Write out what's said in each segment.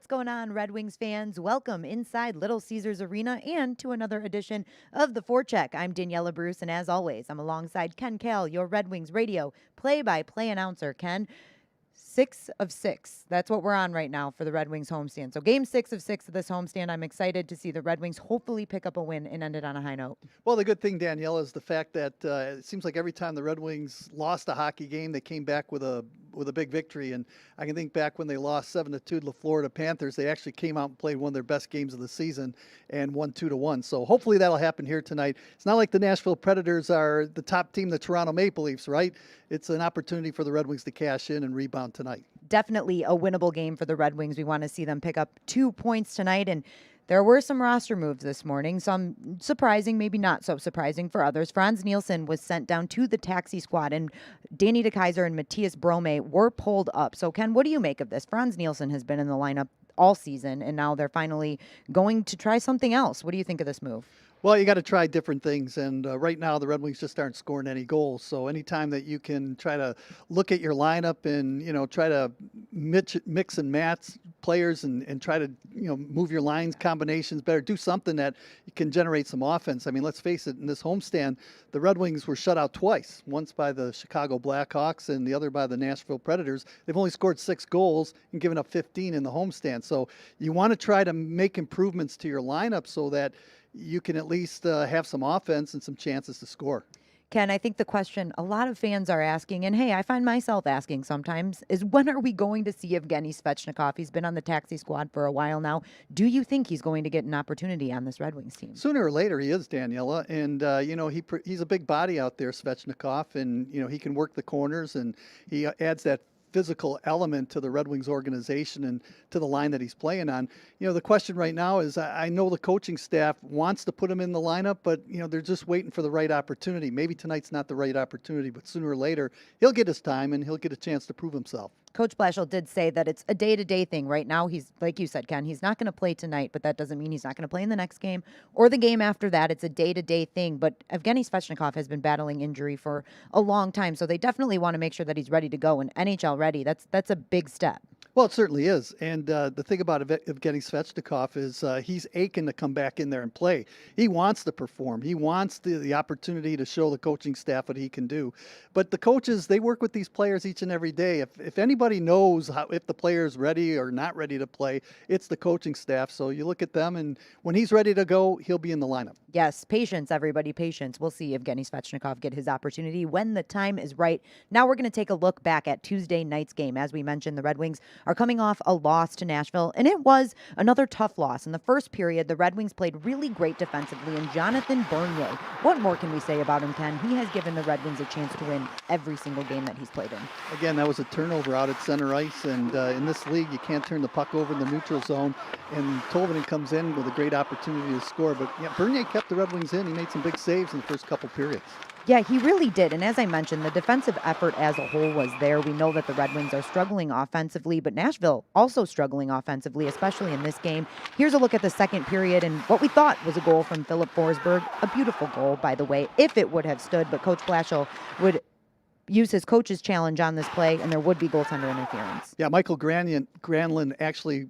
What's going on, Red Wings fans? Welcome inside Little Caesars Arena and to another edition of the Forecheck. I'm Daniella Bruce, and as always, I'm alongside Ken Kal, your Red Wings radio play-by-play announcer. Ken, 6 of 6. That's what we're on right now for the Red Wings homestand. So game 6 of 6 of this homestand. I'm excited to see the Red Wings hopefully pick up a win and end it on a high note. Well, the good thing, Danielle, is the fact that it seems like every time the Red Wings lost a hockey game, they came back with a big victory. And I can think back when they lost 7-2 to the Florida Panthers, they actually came out and played one of their best games of the season and won 2-1. So hopefully that'll happen here tonight. It's not like the Nashville Predators are the top team, the Toronto Maple Leafs, right? It's an opportunity for the Red Wings to cash in and rebound tonight. Definitely a winnable game for the Red Wings. We want to see them pick up 2 points tonight. And there were some roster moves this morning, some surprising, maybe not so surprising for others. Franz Nielsen was sent down to the taxi squad, and Danny DeKeyser and Matthias Brome were pulled up. So, Ken, what do you make of this? Franz Nielsen has been in the lineup all season, and now they're finally going to try something else. What do you think of this move? Well, you got to try different things, and right now the Red Wings just aren't scoring any goals. So anytime that you can try to look at your lineup and try to mix and match players and try to move your lines combinations better, do something that can generate some offense. I mean, let's face it, in this homestand, the Red Wings were shut out twice. Once by the Chicago Blackhawks and the other by the Nashville Predators. They've only scored 6 goals and given up 15 in the homestand. So you want to try to make improvements to your lineup so that you can at least have some offense and some chances to score. Ken, I think the question a lot of fans are asking, and hey, I find myself asking sometimes, is when are we going to see Evgeny Svechnikov? He's been on the taxi squad for a while now. Do you think he's going to get an opportunity on this Red Wings team? Sooner or later, he is, Daniela. And, he's a big body out there, Svechnikov, and, he can work the corners, and he adds that physical element to the Red Wings organization and to the line that he's playing on. The question right now is I know the coaching staff wants to put him in the lineup, but, they're just waiting for the right opportunity. Maybe tonight's not the right opportunity, but sooner or later, he'll get his time and he'll get a chance to prove himself. Coach Blashill did say that it's a day-to-day thing. Right now, he's, like you said, Ken, he's not going to play tonight, but that doesn't mean he's not going to play in the next game or the game after that. It's a day-to-day thing. But Evgeny Svechnikov has been battling injury for a long time, so they definitely want to make sure that he's ready to go and NHL ready. That's a big step. Well, it certainly is. And the thing about Evgeny Svechnikov is he's aching to come back in there and play. He wants to perform. He wants the opportunity to show the coaching staff what he can do. But the coaches, they work with these players each and every day. If anybody knows if the player is ready or not ready to play, it's the coaching staff. So you look at them, and when he's ready to go, he'll be in the lineup. Yes, patience, everybody, patience. We'll see Evgeny Svechnikov get his opportunity when the time is right. Now we're going to take a look back at Tuesday night's game. As we mentioned, the Red Wings are coming off a loss to Nashville, and it was another tough loss. In the first period, the Red Wings played really great defensively, and Jonathan Bernier, what more can we say about him, Ken? He has given the Red Wings a chance to win every single game that he's played in. Again, that was a turnover out at center ice, and in this league, you can't turn the puck over in the neutral zone, and Tolvanen comes in with a great opportunity to score. But yeah, Bernier kept the Red Wings in. He made some big saves in the first couple periods. Yeah, he really did. And as I mentioned, the defensive effort as a whole was there. We know that the Red Wings are struggling offensively, but Nashville also struggling offensively, especially in this game. Here's a look at the second period and what we thought was a goal from Philip Forsberg. A beautiful goal, by the way, if it would have stood, but Coach Blashill would use his coach's challenge on this play, and there would be goaltender interference. Yeah, Michael Granlund actually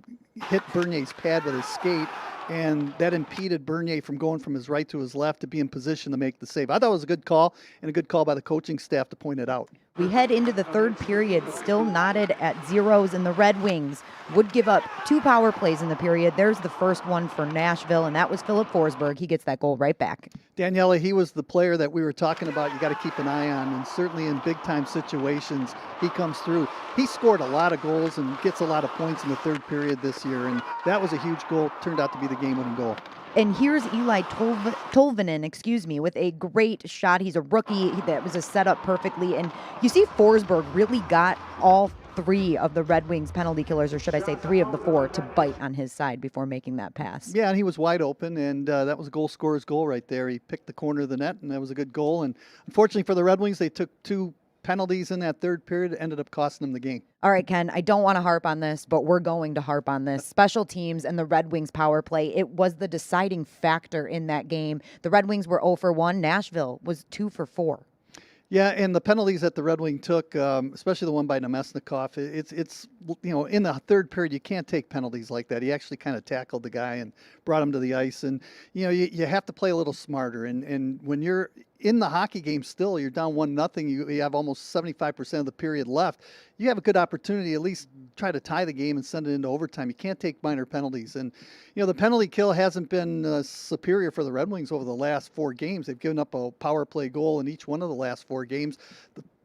hit Bernier's pad with his skate, and that impeded Bernier from going from his right to his left to be in position to make the save. I thought it was a good call, and a good call by the coaching staff to point it out. We head into the third period, still knotted at zeros, and the Red Wings would give up 2 power plays in the period. There's the first one for Nashville, and that was Philip Forsberg. He gets that goal right back. Daniela, he was the player that we were talking about you got to keep an eye on, and certainly in big-time situations, he comes through. He scored a lot of goals and gets a lot of points in the third period this year, and that was a huge goal. Turned out to be the game-winning goal. And here's Eli Tolvanen, with a great shot. He's a rookie. That was a setup perfectly. And you see Forsberg really got all 3 of the Red Wings penalty killers, or should I say 3 of the 4, to bite on his side before making that pass. Yeah, and he was wide open, and that was a goal scorer's goal right there. He picked the corner of the net, and that was a good goal. And unfortunately for the Red Wings, they took 2 penalties in that third period, ended up costing them the game. All right, Ken, I don't want to harp on this, but we're going to harp on this. Special teams and the Red Wings power play, it was the deciding factor in that game. The Red Wings were 0 for 1. Nashville was 2 for 4. Yeah, and the penalties that the Red Wing took, especially the one by Nemesnikov, it's in the third period you can't take penalties like that. He actually kind of tackled the guy and brought him to the ice, and you have to play a little smarter. And when you're in the hockey game still, you're down 1-0. You have almost 75% of the period left. You have a good opportunity at least try to tie the game and send it into overtime. You can't take minor penalties. And the penalty kill hasn't been superior for the Red Wings over the last 4 games. They've given up a power play goal in each one of the last 4 games.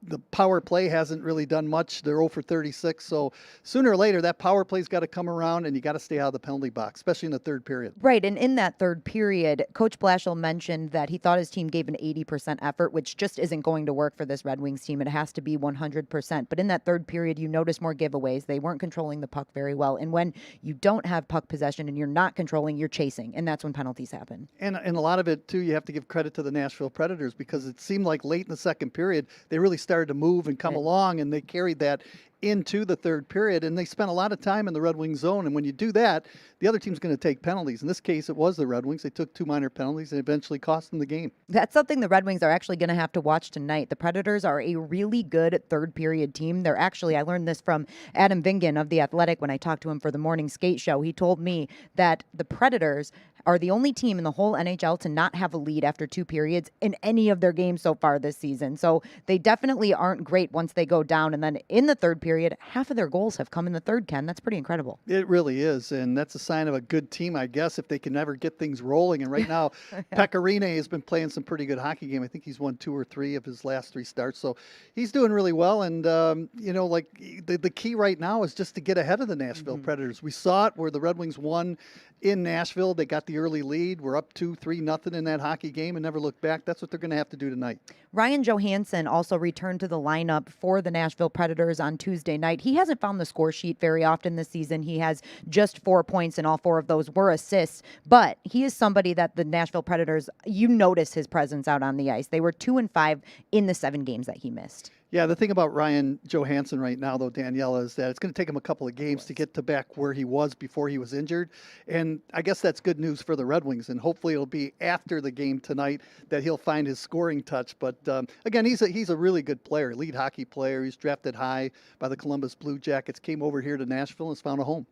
The power play hasn't really done much. They're 0 for 36. So sooner or later, that power play's got to come around, and you got to stay out of the penalty box, especially in the third period. Right, and in that third period, Coach Blashill mentioned that he thought his team gave an 80% effort, which just isn't going to work for this Red Wings team. It has to be 100%. But in that third period, you notice more giveaways. They weren't controlling the puck very well. And when you don't have puck possession and you're not controlling, you're chasing, and that's when penalties happen. And a lot of it, too, you have to give credit to the Nashville Predators, because it seemed like late in the second period, they really started to move and come along, and they carried that into the third period, and they spent a lot of time in the Red Wings zone. And when you do that, the other team's going to take penalties. In this case, it was the Red Wings. They took 2 minor penalties and eventually cost them the game. That's something the Red Wings are actually going to have to watch tonight. The Predators are a really good third period team. They're actually, I learned this from Adam Vingan of The Athletic when I talked to him for the morning skate show. He told me that the Predators are the only team in the whole NHL to not have a lead after 2 periods in any of their games so far this season. So they definitely aren't great once they go down. And then in the third period, half of their goals have come in the third, Ken. That's pretty incredible. It really is, and that's a sign of a good team, I guess, if they can ever get things rolling. And right now, Pekka Rinne has been playing some pretty good hockey game. I think he's won 2 or 3 of his last 3 starts, so he's doing really well. And, the key right now is just to get ahead of the Nashville Predators. We saw it where the Red Wings won in Nashville. They got the early lead. We're up 2-3-0 in that hockey game and never looked back. That's what they're going to have to do tonight. Ryan Johansson also returned to the lineup for the Nashville Predators on Tuesday night. He hasn't found the score sheet very often this season. He has just 4 points, and all 4 of those were assists. But he is somebody that the Nashville Predators, you notice his presence out on the ice. They were 2-5 in the 7 games that he missed. Yeah, the thing about Ryan Johansson right now, though, Daniela, is that it's going to take him a couple of games to get to back where he was before he was injured. And I guess that's good news for the Red Wings. And hopefully it'll be after the game tonight that he'll find his scoring touch. But again, he's a really good player, lead hockey player. He's drafted high by the Columbus Blue Jackets, came over here to Nashville and has found a home.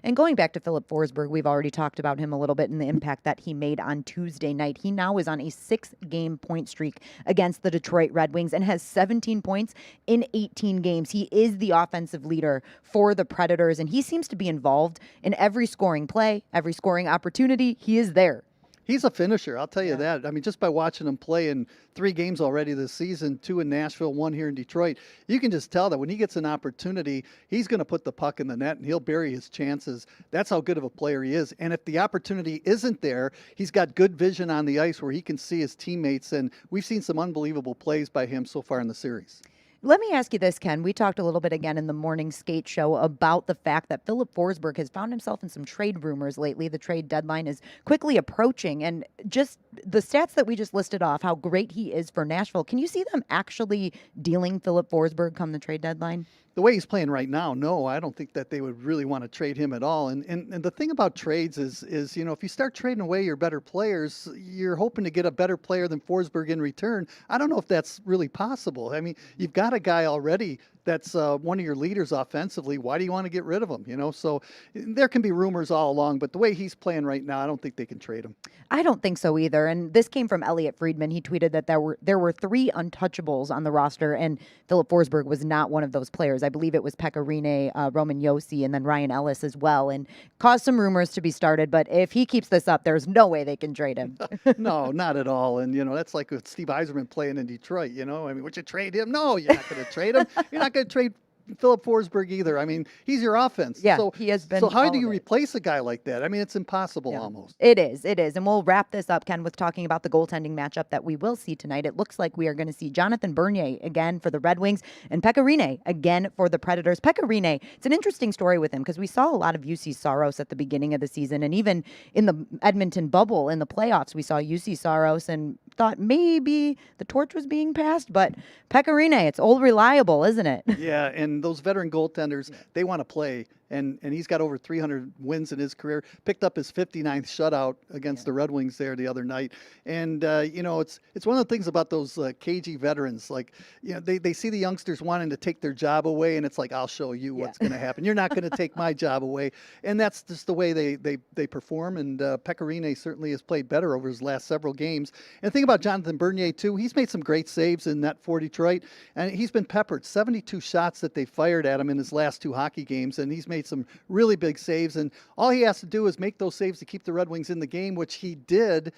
And going back to Philip Forsberg, we've already talked about him a little bit and the impact that he made on Tuesday night. He now is on a 6-game point streak against the Detroit Red Wings and has 17 points in 18 games. He is the offensive leader for the Predators, and he seems to be involved in every scoring play, every scoring opportunity. He is there. He's a finisher, I'll tell you that. I mean, just by watching him play in 3 games already this season, 2 in Nashville, 1 here in Detroit, you can just tell that when he gets an opportunity, he's going to put the puck in the net and he'll bury his chances. That's how good of a player he is. And if the opportunity isn't there, he's got good vision on the ice where he can see his teammates. And we've seen some unbelievable plays by him so far in the series. Let me ask you this, Ken. We talked a little bit again in the morning skate show about the fact that Philip Forsberg has found himself in some trade rumors lately. The trade deadline is quickly approaching, and just the stats that we just listed off, how great he is for Nashville. Can you see them actually dealing Philip Forsberg come the trade deadline? The way he's playing right now, no, I don't think that they would really want to trade him at all. And the thing about trades is if you start trading away your better players, you're hoping to get a better player than Forsberg in return. I don't know if that's really possible. I mean, you've got a guy already that's one of your leaders offensively. Why do you want to get rid of him? So there can be rumors all along, but the way he's playing right now, I don't think they can trade him. I don't think so either. And this came from Elliot Friedman. He tweeted that there were 3 untouchables on the roster, and Philip Forsberg was not one of those players. I believe it was Pekka Rinne, Roman Josi, and then Ryan Ellis as well, and caused some rumors to be started. But if he keeps this up, there's no way they can trade him. No, not at all. And, that's like with Steve Yzerman playing in Detroit, I mean, would you trade him? No, you're not going to trade him. You're not going to trade Philip Forsberg either. I mean, he's your offense. Yeah, he has been. So how do you replace a guy like that? I mean, it's impossible almost. It is. And we'll wrap this up, Ken, with talking about the goaltending matchup that we will see tonight. It looks like we are going to see Jonathan Bernier again for the Red Wings and Pekka Rinne again for the Predators. Pekka Rinne, it's an interesting story with him because we saw a lot of UC Saros at the beginning of the season, and even in the Edmonton bubble in the playoffs, we saw UC Saros and thought maybe the torch was being passed, but Pekka Rinne, it's old reliable, isn't it? Yeah, and those veteran goaltenders, they want to play and he's got over 300 wins in his career. Picked up his 59th shutout against the Red Wings there the other night. And it's one of the things about those cagey veterans. Like, they see the youngsters wanting to take their job away, and it's like, I'll show you what's going to happen. You're not going to take my job away. And that's just the way they perform. And Pecorine certainly has played better over his last several games. And the thing about Jonathan Bernier, too, he's made some great saves in net for Detroit. And he's been peppered. 72 shots that they fired at him in his last 2 hockey games. And he's made some really big saves. And all he has to do is make those saves to keep the Red Wings in the game, which he did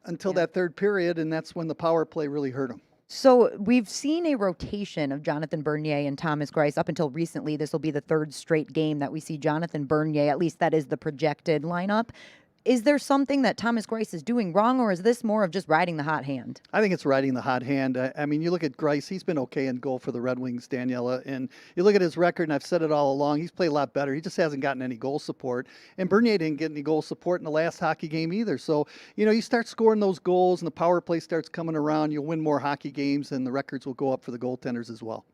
until that third period. And that's when the power play really hurt him. So we've seen a rotation of Jonathan Bernier and Thomas Greiss up until recently. This will be the 3rd straight game that we see Jonathan Bernier, at least that is the projected lineup. Is there something that Thomas Greiss is doing wrong, or is this more of just riding the hot hand? I think it's riding the hot hand. I mean, you look at Greiss, he's been okay in goal for the Red Wings, Daniela, and you look at his record, and I've said it all along, he's played a lot better. He just hasn't gotten any goal support, and Bernier didn't get any goal support in the last hockey game either. So, you start scoring those goals, and the power play starts coming around, you'll win more hockey games, and the records will go up for the goaltenders as well.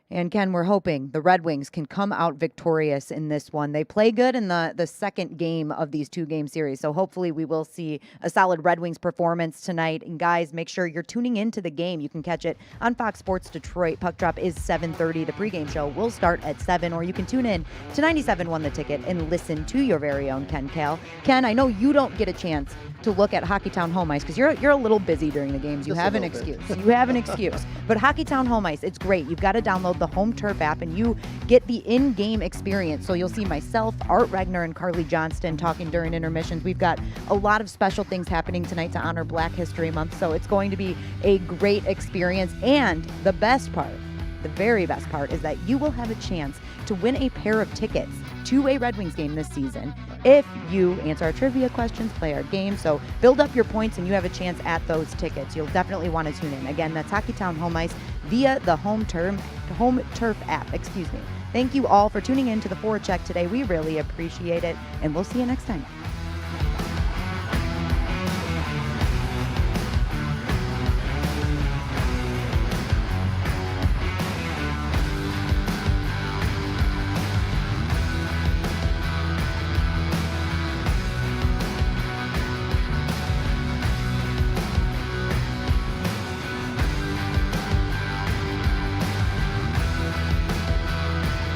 And Ken, we're hoping the Red Wings can come out victorious in this one. They play good in the second game of these 2-game series. So hopefully we will see a solid Red Wings performance tonight. And guys, make sure you're tuning into the game. You can catch it on Fox Sports Detroit. Puck drop is 7:30. The pregame show will start at 7, or you can tune in to 97.1 The Ticket and listen to your very own Ken Kal. Ken, I know you don't get a chance to look at Hockeytown Home Ice because you're a little busy during the games. You have an excuse. You have an excuse. But Hockeytown Home Ice, it's great. You've got to download the Home Turf app and you get the in-game experience. So you'll see myself, Art Regner, and Carly Johnston talking during intermissions. We've got a lot of special things happening tonight to honor Black History Month. So it's going to be a great experience. And the best part, the very best part, is that you will have a chance to win a pair of tickets to a Red Wings game this season if you answer our trivia questions, play our game. So build up your points and you have a chance at those tickets. You'll definitely want to tune in. Again, that's Hockeytown Home Ice via the Home Turf app. Thank you all for tuning in to the Forecheck today. We really appreciate it, and we'll see you next time.